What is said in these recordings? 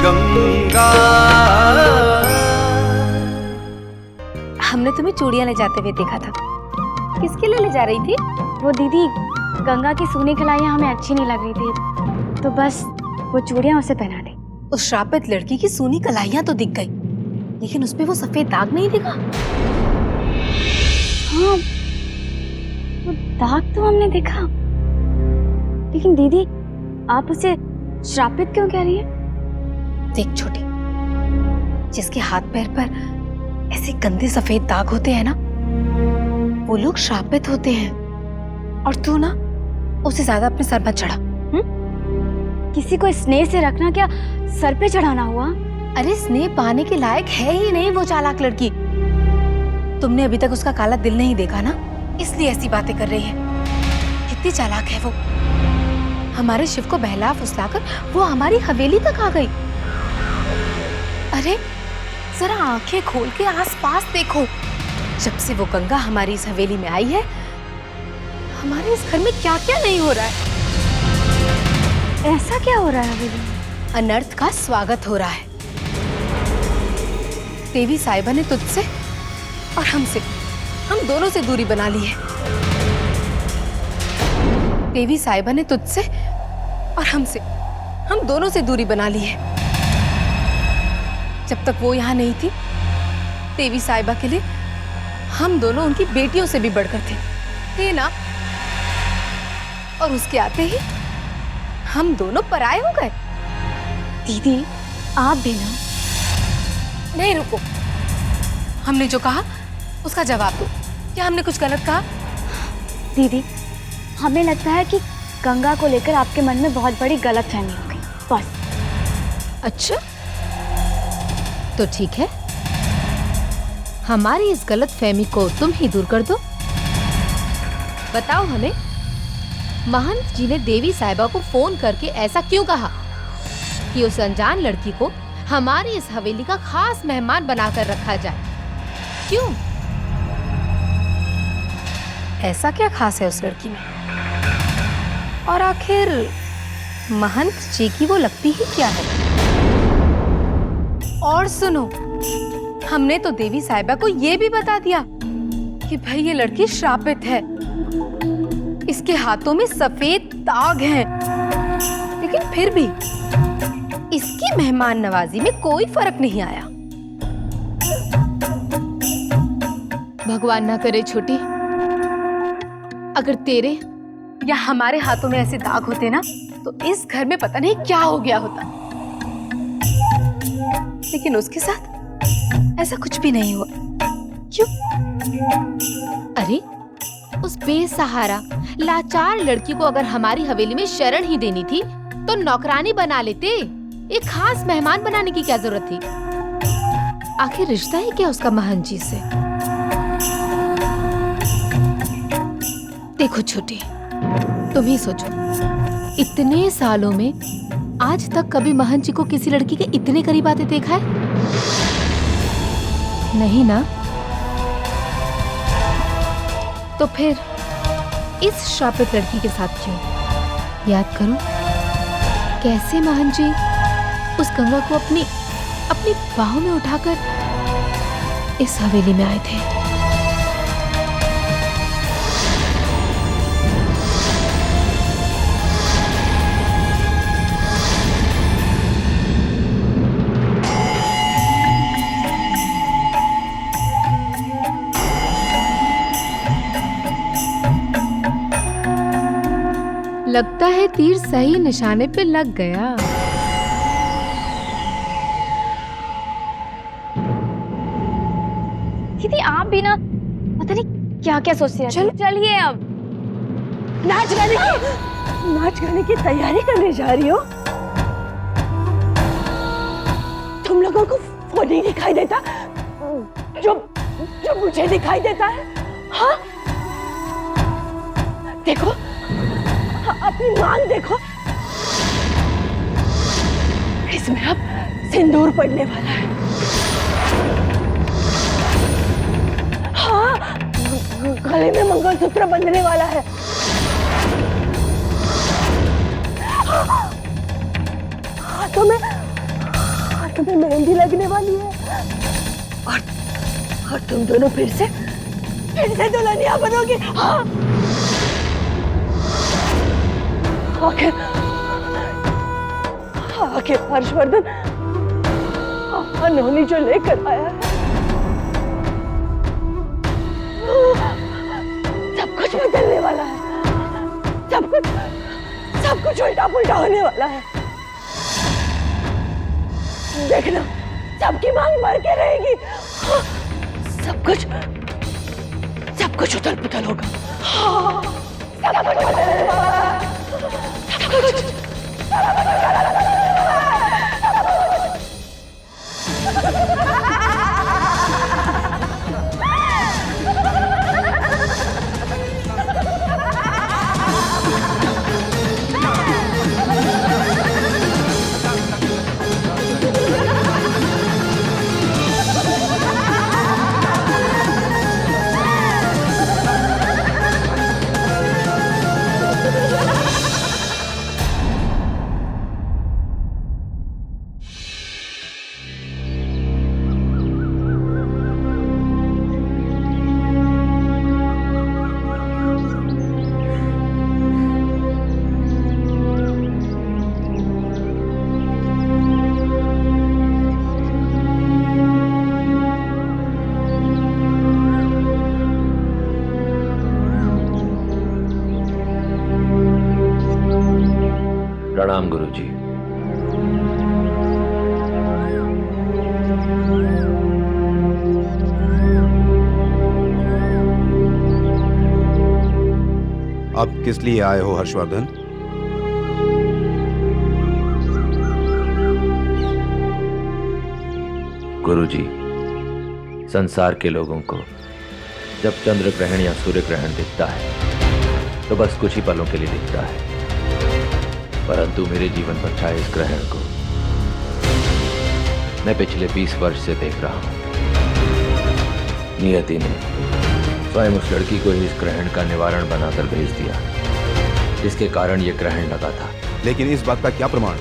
गंगा। हमने तुम्हें चूड़ियां ले जाते हुए देखा था। किसके लिए ले जा रही थी? वो दीदी, गंगा की सोने खिलाइयाँ हमें अच्छी नहीं लग रही थी, तो बस वो चूड़ियाँ उसे पहना दी। उस श्रापित लड़की की सूनी कलाइयां तो दिख गई, लेकिन उसपे वो सफेद दाग नहीं दिखा। हाँ, वो दाग तो हमने देखा, लेकिन दीदी आप उसे श्रापित क्यों कह रही है? देख छोटी, जिसके हाथ पैर पर ऐसे गंदे सफेद दाग होते हैं ना, वो लोग श्रापित होते हैं। और तू ना उसे ज्यादा अपने सर मत चढ़ा। किसी को स्नेह से रखना क्या सर पे चढ़ाना हुआ? अरे स्नेह पाने के लायक है ही नहीं वो चालाक लड़की। तुमने अभी तक उसका काला दिल नहीं देखा ना, इसलिए ऐसी बातें कर रही है। कितनी चालाक है वो। हमारे शिव को बहला फुसलाकर वो हमारी हवेली तक आ गई। अरे जरा आंखें खोल के आसपास देखो। जब से वो गंगा हमारी इस हवेली में आई है, हमारे इस घर में क्या क्या नहीं हो रहा है। ऐसा क्या हो रहा है हवेली में? अनर्थ का स्वागत हो रहा है। देवी साहिबा ने तुझसे और हमसे, हम दोनों से दूरी बना ली है। देवी साहिबा ने तुझसे और हमसे, हम दोनों से दूरी बना ली है। जब तक वो यहाँ नहीं थी, देवी साहिबा के लिए हम दोनों उनकी बेटियों से भी बढ़कर थे ना। और उसके आते ही हम दोनों पराये हो गए। दीदी आप भी ना। नहीं रुको, हमने जो कहा उसका जवाब दो। क्या हमने कुछ गलत कहा? दीदी हमें लगता है कि गंगा को लेकर आपके मन में बहुत बड़ी गलतफहमी हो गई, बस। अच्छा तो ठीक है, हमारी इस गलतफहमी को तुम ही दूर कर दो। बताओ हमें, महंत जी ने देवी साहिबा को फोन करके ऐसा क्यों कहा कि उस अनजान लड़की को हमारी इस हवेली का खास मेहमान बनाकर रखा जाए? क्यों? ऐसा क्या खास है उस लड़की में? और आखिर महंत जी की वो लगती ही क्या है? और सुनो, हमने तो देवी साहिबा को ये भी बता दिया कि भाई ये लड़की श्रापित है, इसके हाथों में सफेद दाग हैं। लेकिन फिर भी इसकी मेहमान नवाजी में कोई फर्क नहीं आया। भगवान ना करे छोटी, अगर तेरे या हमारे हाथों में ऐसे दाग होते ना, तो इस घर में पता नहीं क्या हो गया होता। लेकिन उसके साथ ऐसा कुछ भी नहीं हुआ। क्यों? अरे उस बेसहारा लाचार लड़की को अगर हमारी हवेली में शरण ही देनी थी तो नौकरानी बना लेते। एक खास मेहमान बनाने की क्या जरूरत थी? आखिर रिश्ता ही क्या उसका महंत जी से? देखो छोटी, तुम ही सोचो, इतने सालों में आज तक कभी महंत जी को किसी लड़की के इतने करीब आते देखा है? नहीं ना? तो फिर इस श्रापित लड़की के साथ क्यों? याद करो कैसे महंत जी उस गंगा को अपनी बाहों में उठाकर इस हवेली में आए थे। लगता है तीर सही निशाने पे लग गया। दीदी आप भी ना पता नहीं क्या क्या सोचती रहती हैं। चलिए अब नाच गाने की तैयारी करने जा रही हो? तुम लोगों को वो नहीं दिखाई देता जो मुझे दिखाई देता है? हाँ देखो, अपनी मांग देखो, इसमें अब सिंदूर पड़ने वाला है। हाँ, गले में मंगलसूत्र बंधने वाला है। हाथों में तुम्हें मेहंदी लगने वाली है और तुम दोनों फिर से दुल्हनिया बनोगे। हाँ आखिर हर्षवर्धन अनहोनी जो लेकर आया है सब कुछ बदलने वाला है, सब कुछ उल्टा पुल्टा होने वाला है। देखना सबकी मांग भर के रहेगी, सब कुछ उथल पुथल होगा। सब कुछ बदलने वाला है, सब कुछ प्रणाम गुरुजी। अब किस लिए आए हो हर्षवर्धन? गुरुजी, संसार के लोगों को जब चंद्र ग्रहण या सूर्य ग्रहण दिखता है तो बस कुछ ही पलों के लिए दिखता है, परंतु मेरे जीवन पर छाए इस ग्रहण को मैं पिछले 20 वर्ष से देख रहा हूं। नियति ने स्वयं उस लड़की को इस ग्रहण का निवारण बनाकर भेज दिया जिसके कारण यह ग्रहण लगा था। लेकिन इस बात का क्या प्रमाण?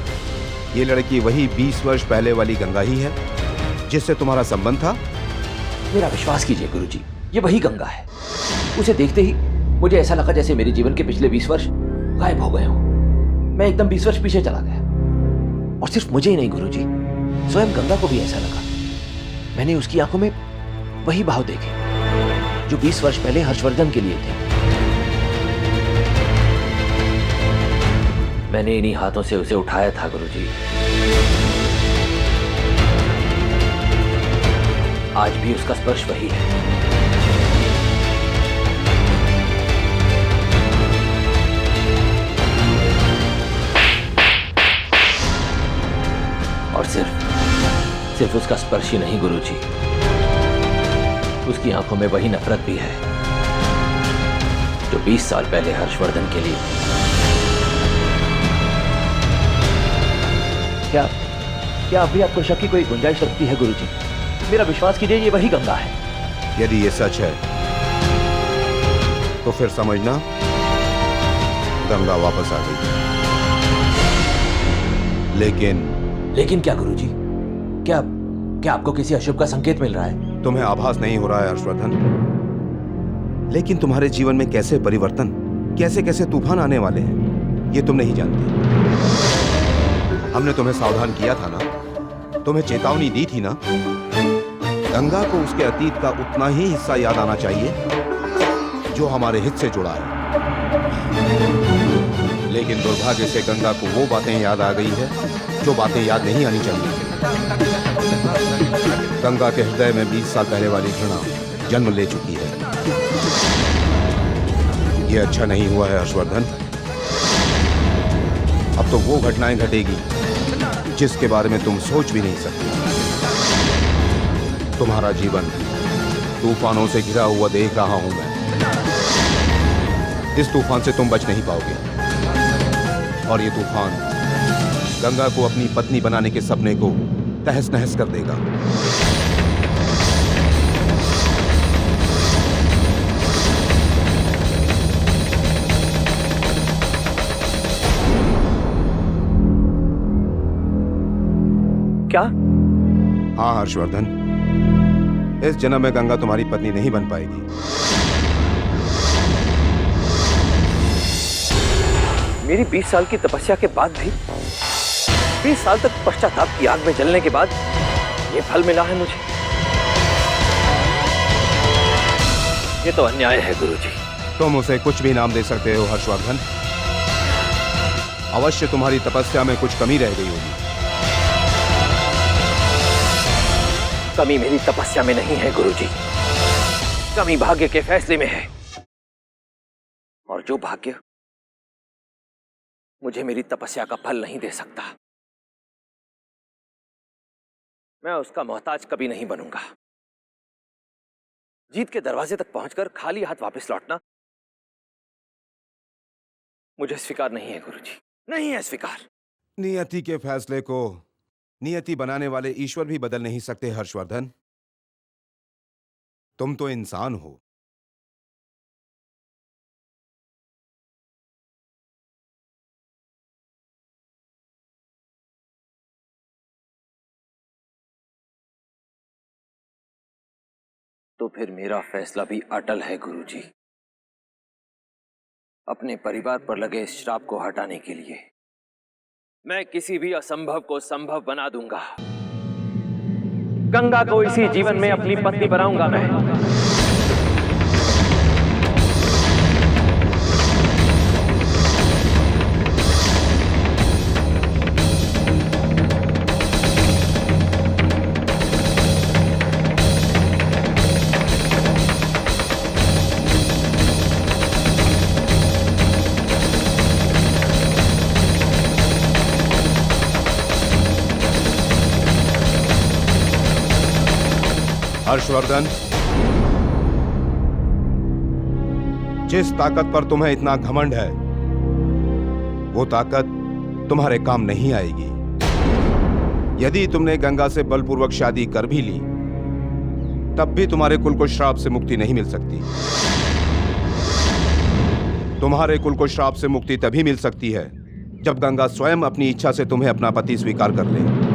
ये लड़की वही 20 वर्ष पहले वाली गंगा ही है जिससे तुम्हारा संबंध था? मेरा विश्वास कीजिए गुरुजी, ये वही गंगा है। उसे देखते ही मुझे ऐसा लगा जैसे मेरे जीवन के पिछले 20 वर्ष गायब हो गए हों। मैं एकदम 20 वर्ष पीछे चला गया। और सिर्फ मुझे ही नहीं गुरुजी, स्वयं गंगा को भी ऐसा लगा। मैंने उसकी आंखों में वही भाव देखे जो 20 वर्ष पहले हर्षवर्धन के लिए थे। मैंने इन्हीं हाथों से उसे उठाया था गुरुजी। आज भी उसका स्पर्श वही है। और सिर्फ उसका स्पर्श ही नहीं गुरुजी, उसकी आंखों में वही नफरत भी है जो 20 साल पहले हर्षवर्धन के लिए। क्या अभी आपको शक की कोई गुंजाइश रखती है गुरुजी? मेरा विश्वास कीजिए, ये वही गंगा है। यदि ये सच है तो फिर समझना गंगा वापस आ गई। लेकिन क्या गुरुजी? क्या आपको किसी अशुभ का संकेत मिल रहा है? तुम्हें आभास नहीं हो रहा है हर्षवर्धन? लेकिन तुम्हारे जीवन में कैसे परिवर्तन, कैसे कैसे तूफान आने वाले हैं ये तुम नहीं जानते। हमने तुम्हें सावधान किया था ना, तुम्हें चेतावनी दी थी ना। गंगा को उसके अतीत का उतना ही हिस्सा याद आना चाहिए जो हमारे हित से जुड़ा है। लेकिन दुर्भाग्य से गंगा को वो बातें याद आ गई है जो बातें याद नहीं आनी चाहिए। गंगा के हृदय में 20 साल पहले वाली घृणा जन्म ले चुकी है। यह अच्छा नहीं हुआ है हर्षवर्धन। अब तो वो घटनाएं घटेगी जिसके बारे में तुम सोच भी नहीं सकते। तुम्हारा जीवन तूफानों से घिरा हुआ देख रहा हूं मैं। इस तूफान से तुम बच नहीं पाओगे और ये तूफान गंगा को अपनी पत्नी बनाने के सपने को तहस नहस कर देगा। क्या हाँ हर्षवर्धन, इस जन्म में गंगा तुम्हारी पत्नी नहीं बन पाएगी। मेरी 20 साल की तपस्या के बाद भी, 20 साल तक पश्चाताप की आग में जलने के बाद ये फल मिला है मुझे। ये तो अन्याय है गुरुजी। तुम उसे कुछ भी नाम दे सकते हो हर्षवर्धन। अवश्य तुम्हारी तपस्या में कुछ कमी रह गई होगी। कमी मेरी तपस्या में नहीं है गुरुजी, कमी भाग्य के फैसले में है। और जो भाग्य मुझे मेरी तपस्या का फल नहीं दे सकता, मैं उसका मोहताज कभी नहीं बनूंगा। जीत के दरवाजे तक पहुंचकर खाली हाथ वापस लौटना मुझे स्वीकार नहीं है गुरुजी, नहीं है स्वीकार। नियति के फैसले को नियति बनाने वाले ईश्वर भी बदल नहीं सकते हर्षवर्धन। तुम तो इंसान हो। तो फिर मेरा फैसला भी अटल है गुरुजी। अपने परिवार पर लगे इस श्राप को हटाने के लिए मैं किसी भी असंभव को संभव बना दूंगा। गंगा को इसी जीवन में अपनी पत्नी बनाऊंगा मैं। हर्षवर्धन, जिस ताकत पर तुम्हें इतना घमंड है, वो ताकत तुम्हारे काम नहीं आएगी। यदि तुमने गंगा से बलपूर्वक शादी कर भी ली, तब भी तुम्हारे कुल को श्राप से मुक्ति नहीं मिल सकती। तुम्हारे कुल को श्राप से मुक्ति तभी मिल सकती है जब गंगा स्वयं अपनी इच्छा से तुम्हें अपना पति स्वीकार कर ले।